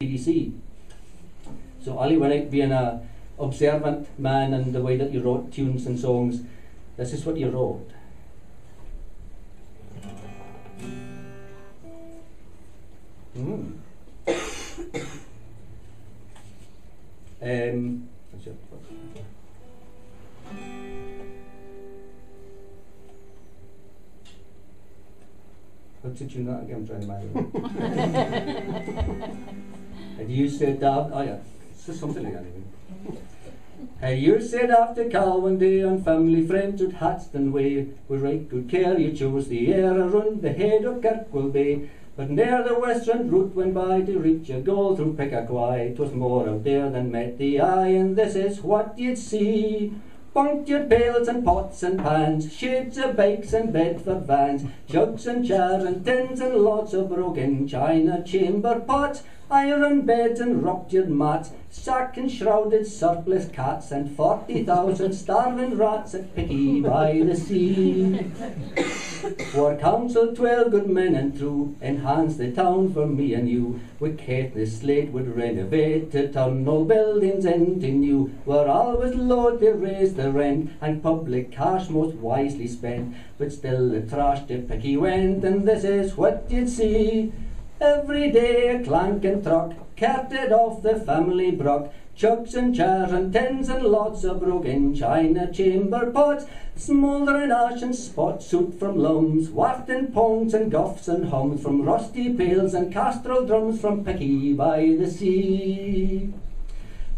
BBC. So Ali went out being an observant man and the way that you wrote tunes and songs. This is what you wrote. What's the tune that again? I'm trying to remember. And you said that, oh yeah, it's just something like that anyway. Hey, you said after Calvin Day on family friends at Hatston Way, with right good care you chose the air around the head of Kirkwall Bay. But ne'er the western route went by to reach your goal through Pickaquay. 'Twas more out there than met the eye, and this is what you'd see. Punctured pails and pots and pans, shades of bakes and Bedford vans, jugs and jars and tins and lots of broken china chamber pots, iron beds and ruptured mats, sack and shrouded surplus cats, and 40,000 starving rats at Picky by the sea. For council 12 good men and true enhance the town for me and you. With Caithness slate would renovate to turn old buildings into new. We're always loath to raise the rent and public cash most wisely spent. But still the trash to Picky went, and this is what you'd see. Every day a clanking truck carted off the family bruck, jugs and jars and tins and lots of broken china chamber pots, smouldering ash and spot soot from lums, wafting pongs and guffs and hums from rusty pails and castrol drums from Picky by the sea.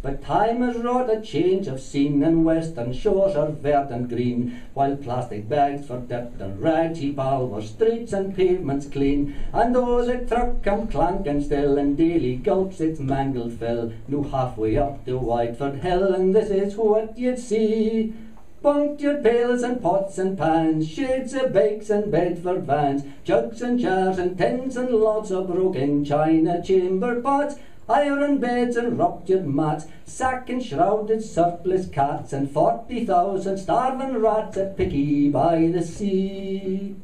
But time has wrought a change of scene, and western shores are verdant green, while plastic bags for dirt and rags heap all our streets and pavements clean. And though the truck come clanking still, and daily gulps its mangled fill, no halfway up to Whiteford Hill, and this is what you'd see. Punctured pails and pots and pans, shades of bakes and Bedford vans, jugs and jars and tins and lots of broken china chamber pots, iron beds and ruptured mats, sack and shrouded surplus cats, and 40,000 starving rats at Picky by the sea.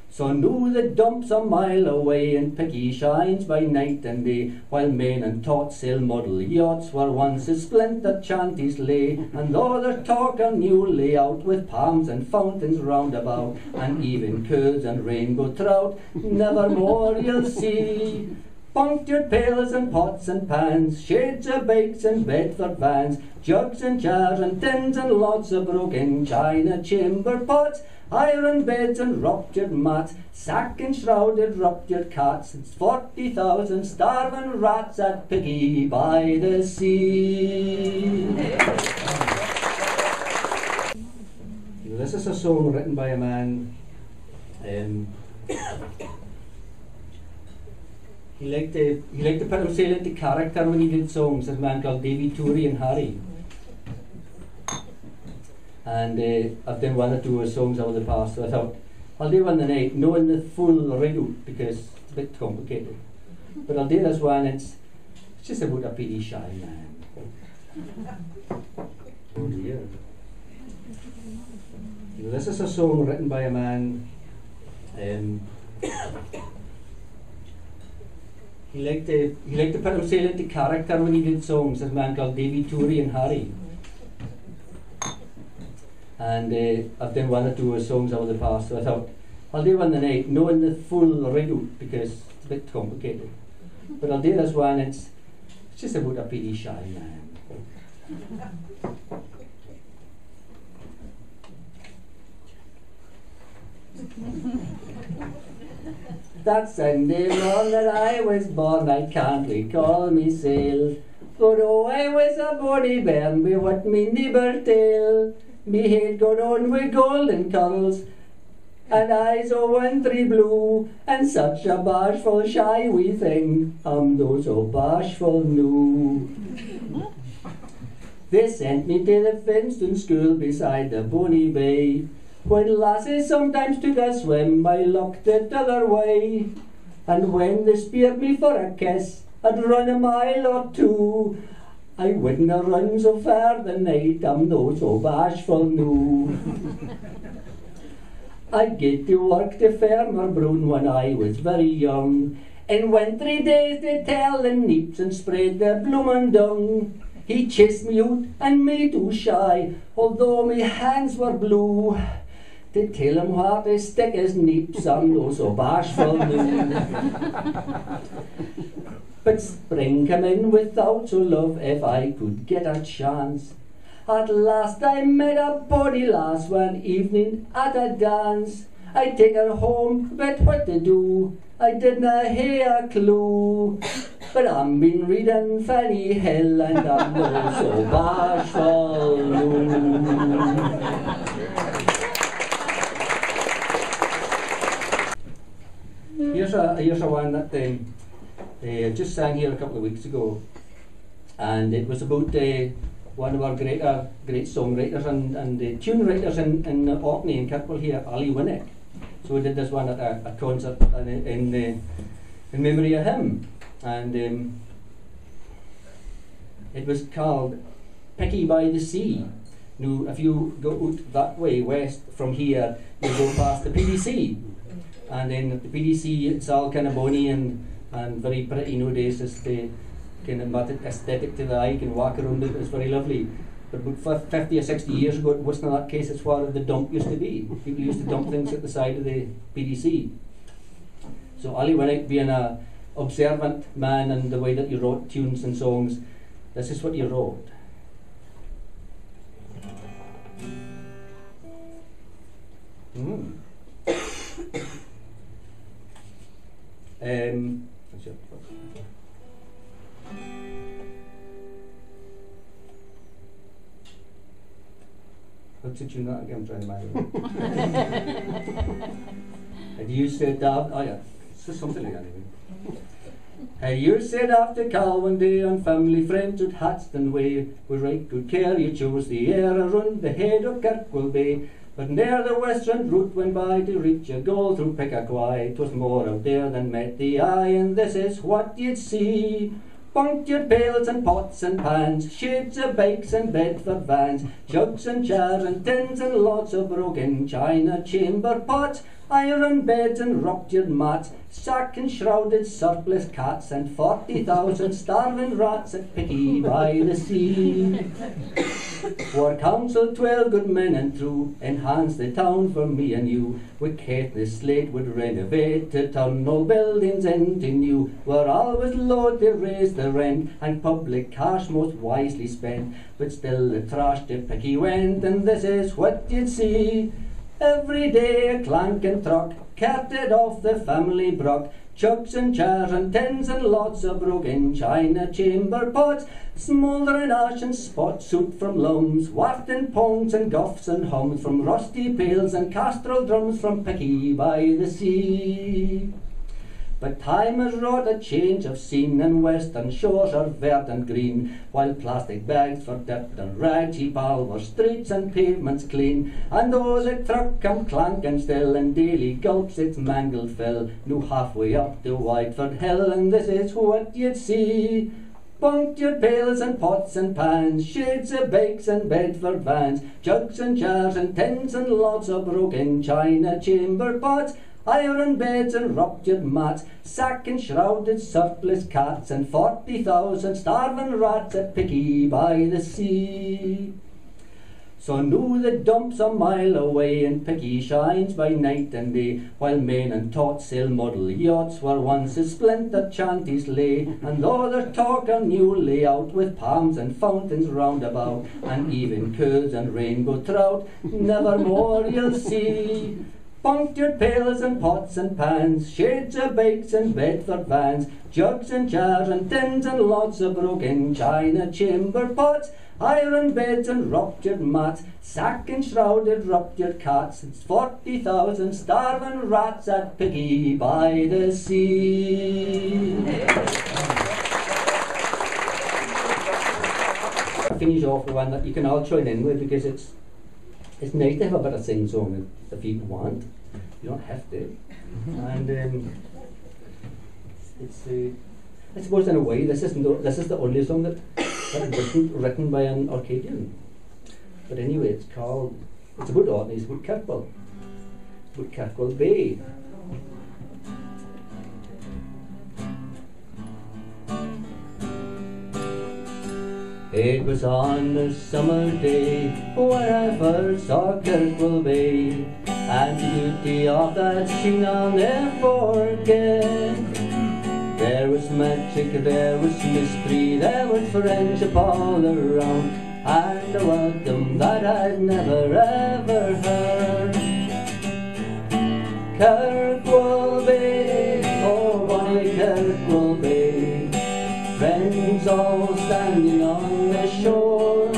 So now the dumps a mile away, and Picky shines by night and day, while main and topsail model yachts where once a splintered chanties lay. And though there's talk of new layout, with palms and fountains round about, and even curds and rainbow trout, never more you'll see. Punctured pails and pots and pans, shades of bakes and Bedford vans, jugs and jars and tins and lots of broken china chamber pots, iron beds and ruptured mats, sack and shrouded ruptured cats, and 40,000 starving rats at Picky by the sea. This is a song written by a man. He liked to put himself into character when he did songs. There's a man called Davy Tourey and Harry. And I've done one or two of his songs over the past, so I thought, I'll do one tonight, knowing the full riddle, because it's a bit complicated. But I'll do this one, it's just about a pretty shy man. Oh dear. This is a song written by a man. He liked to put himself into character when he did songs. There's a man called Davy Tourey and Harry. And I've done one or two of his songs over the past, so I thought, I'll do one tonight, knowing the full riddle, because it's a bit complicated. But I'll do this one, it's just about a pretty shy man. That Sunday morning that I was born, I can't recall myself. But oh, I was a bonny bairn with what me neighbour tell. Me head got on with golden curls, and eyes o' wintry blue, and such a bashful shy wee thing, I'm though so bashful noo. They sent me to the Finston school beside the Bonny Bay. When lasses sometimes took a swim, I looked the other way. And when they speared me for a kiss, I'd run a mile or two. I wouldn't have run so far the night, I'm no so bashful noo. I'd get to work the Farmer Brown when I was very young. In wintry days they tell the neeps and spread their bloomin' dung. He chased me out and me too shy, although me hands were blue, to tell him where to stick his neeps and no so bashful new. But spring came in without so love if I could get a chance. At last I met a bonny lass one evening at a dance. I take her home, but what to do? I didna hear a clue. But I'm been reading Fanny Hill and I'm no so bashful new. Here's a one that just sang here a couple of weeks ago, and it was about one of our great songwriters and tune writers in Orkney in Kirkwall here, Windwick. So we did this one at a concert in memory of him, and it was called Picky by the Sea. Now, if you go out that way west from here, you go past the PDC, and then at the PDC it's all kind of bonny and very pretty nowadays. It's the kind of aesthetic to the eye, you can walk around it, it's very lovely. But about 50 or 60 years ago, it wasn't that case, it's where the dump used to be. People used to dump things at the side of the PDC. So Ali Winnick, being an observant man and the way that you wrote tunes and songs, this is what you wrote. What's the tune that again? I'm trying to mind. And you said that, oh yeah, it's just something like that anyway. Hey, you said after Calvin Day on family friends at Hatston Way, with right good care you chose the air around the head of Kirkwall Bay. But near the western route went by to reach a goal through Pickaquay. 'Twas more out there than met the eye, and this is what you'd see. Punctured pails and pots and pans, shades of bikes and Bedford vans, jugs and jars and tins and lots of broken china chamber pots, iron beds and ruptured mats, sack and shrouded surplus cats, and 40,000 starving rats at Picky by the Sea. For council 12 good men and true enhance the town for me and you. With Caithness slate would renovate to turn old buildings into new. We're always loath to raise the rent and public cash most wisely spent. But still the trash to Picky went, and this is what you'd see. Every day a clanking truck carted off the family bruck, jugs and jars and tins and lots of broken china chamber pots, smouldering ash and spot soot from lums, wafting pongs and guffs and hums from rusty pails and castrol drums from Picky by the Sea. But time has wrought a change of scene, and western shores are verdant green, while plastic bags for dirt and rags heap all our streets and pavements clean. And though the truck come clanking still, and daily gulps its mangled fill, no halfway up the Whiteford Hill, and this is what you'd see. Punctured pails and pots and pans, shades of bakes and Bedford vans, jugs and jars and tins and lots of broken china chamber pots, iron beds and ruptured mats, sack and shrouded surplus cats, and 40,000 starving rats at Picky by the Sea. So now the dump's a mile away, and Picky shines by night and day, while men and tots sail model yachts where once a splintered chanties lay. And though there's talk of new layout with palms and fountains round about, and even curds and rainbow trout, never more you'll see. Punctured pails and pots and pans, shades of bakes and Bedford vans, jugs and jars and tins and lots of broken china chamber pots, iron beds and ruptured mats, sack and shrouded ruptured cats, and 40,000 starving rats at Picky by the Sea. I finish off with one that you can all join in with, because it's nice to have a bit of sing song if you want. You don't have to. And I suppose in a way this is the only song that wasn't written by an Orcadian. But anyway, it's about Orkney, it's about Kirkwall. It's about Kirkwall Bay. It was on a summer day when I first saw Kirkwall Bay, and the beauty of that scene I'll never forget. There was magic, there was mystery, there was friendship all around, and a welcome that I'd never ever heard. Kirkwall Bay, oh bonny Kirkwall Bay, friends all standing on the shore.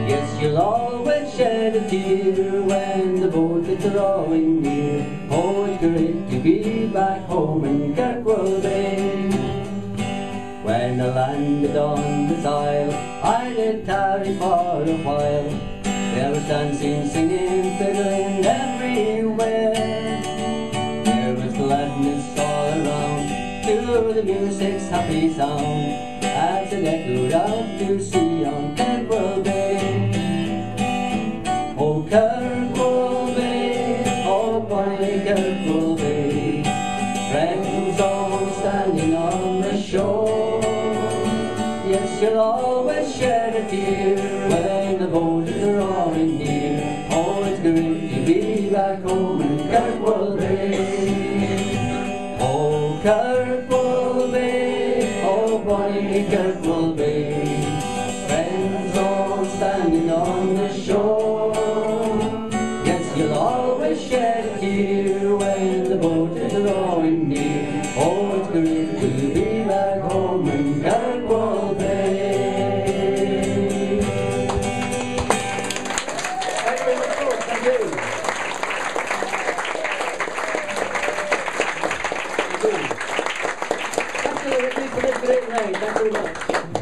Yes, you'll always shed a tear when the boat is drawing near. Oh, it's great to be back home in Kirkwall Bay. When I landed on this isle, I did tarry for a while. There was dancing, singing, fiddling everywhere. There was gladness all around to the music's happy sound, as it echoed out to sea on Kirkwall Bay. Oh Kirkwall Bay, oh bonny Kirkwall Bay, friends all standing on the shore. Yes, you'll always shed a tear when the boat is drawing near. Oh, it's great to be back home in Kirkwall Bay. Oh Kirkwall Bay, oh bonny Kirkwall Bay, friends all standing on the shore. Yes, you'll always shed a tear when the boat is drawing near. Oh, it's great to be back home in Kirkwall Bay. Thank you very much, folks. Thank you. Thank you for this great night. Thank you very much.